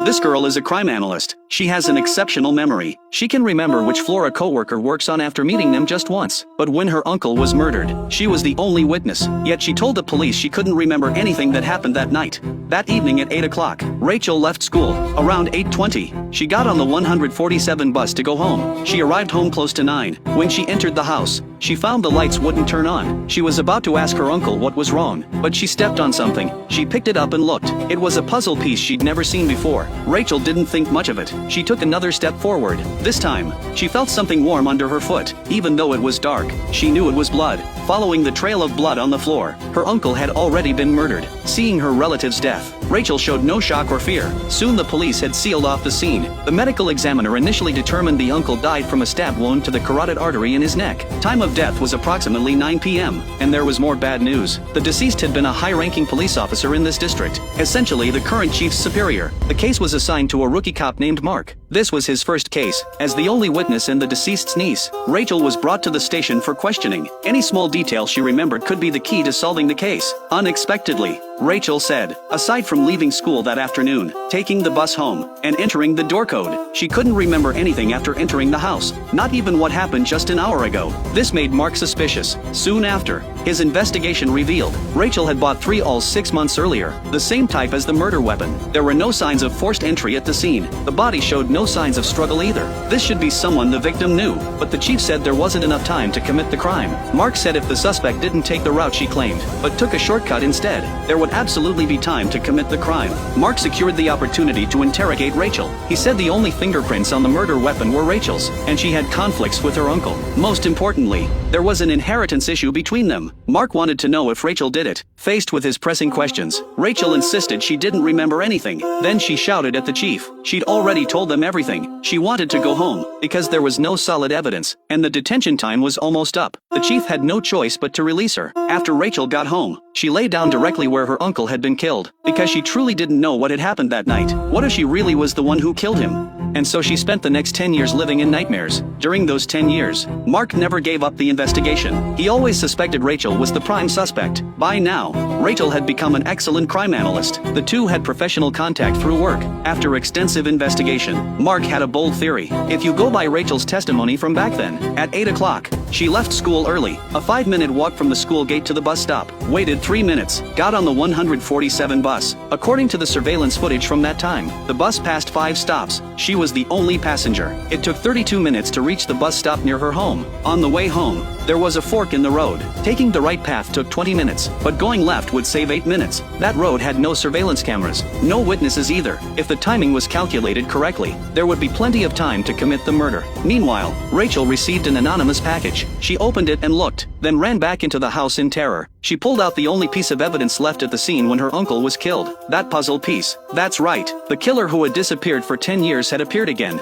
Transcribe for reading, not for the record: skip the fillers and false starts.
This girl is a crime analyst. She has an exceptional memory. She can remember which floor a coworker works on after meeting them just once. But when her uncle was murdered, she was the only witness. Yet she told the police she couldn't remember anything that happened that night. That evening at 8 o'clock, Rachel left school. Around 8:20, she got on the 147 bus to go home. She arrived home close to 9. When she entered the house, she found the lights wouldn't turn on. She was about to ask her uncle what was wrong, but she stepped on something. She picked it up and looked. It was a puzzle piece she'd never seen before. Rachel didn't think much of it. She took another step forward. This time, she felt something warm under her foot. Even though it was dark, she knew it was blood. Following the trail of blood on the floor, her uncle had already been murdered. Seeing her relative's death, Rachel showed no shock or fear. Soon the police had sealed off the scene. The medical examiner initially determined the uncle died from a stab wound to the carotid artery in his neck. Time of death was approximately 9 p.m. And there was more bad news. The deceased had been a high-ranking police officer in this district, essentially the current chief's superior. The case was assigned to a rookie cop named Mark. This was his first case. As the only witness and the deceased's niece, Rachel was brought to the station for questioning. Any small detail she remembered could be the key to solving the case. Unexpectedly, Rachel said, aside from leaving school that afternoon, taking the bus home, and entering the door code, she couldn't remember anything after entering the house, not even what happened just an hour ago. This made Mark suspicious. Soon after, his investigation revealed Rachel had bought 3 AULs 6 months earlier, the same type as the murder weapon. There were no signs of forced entry at the scene. The body showed no signs of struggle either. This should be someone the victim knew, but the chief said there wasn't enough time to commit the crime. Mark said if the suspect didn't take the route she claimed, but took a shortcut instead, there would absolutely be time to commit the crime. Mark secured the opportunity to interrogate Rachel. He said the only fingerprints on the murder weapon were Rachel's, and she had conflicts with her uncle. Most importantly, there was an inheritance issue between them. Mark wanted to know if Rachel did it. Faced with his pressing questions, Rachel insisted she didn't remember anything. Then she shouted at the chief. She'd already told them everything. She wanted to go home, because there was no solid evidence, and the detention time was almost up. The chief had no choice but to release her. After Rachel got home, she lay down directly where her uncle had been killed, because she truly didn't know what had happened that night. What if she really was the one who killed him? And so she spent the next 10 years living in nightmares. During those 10 years, Mark never gave up the investigation. He always suspected Rachel was the prime suspect. By now, Rachel had become an excellent crime analyst. The two had professional contact through work. After extensive investigation, Mark had a bold theory. If you go by Rachel's testimony from back then, at 8 o'clock, she left school early, a 5-minute walk from the school gate to the bus stop, waited 3 minutes, got on the 147 bus. According to the surveillance footage from that time, the bus passed 5 stops. She was the only passenger. It took 32 minutes to reach the bus stop near her home. On the way home, there was a fork in the road. Taking the right path took 20 minutes, but going left would save 8 minutes. That road had no surveillance cameras, no witnesses either. If the timing was calculated correctly, there would be plenty of time to commit the murder. Meanwhile, Rachel received an anonymous package. She opened it and looked, then ran back into the house in terror. She pulled out the only piece of evidence left at the scene when her uncle was killed. That puzzle piece. That's right. The killer who had disappeared for 10 years had appeared again.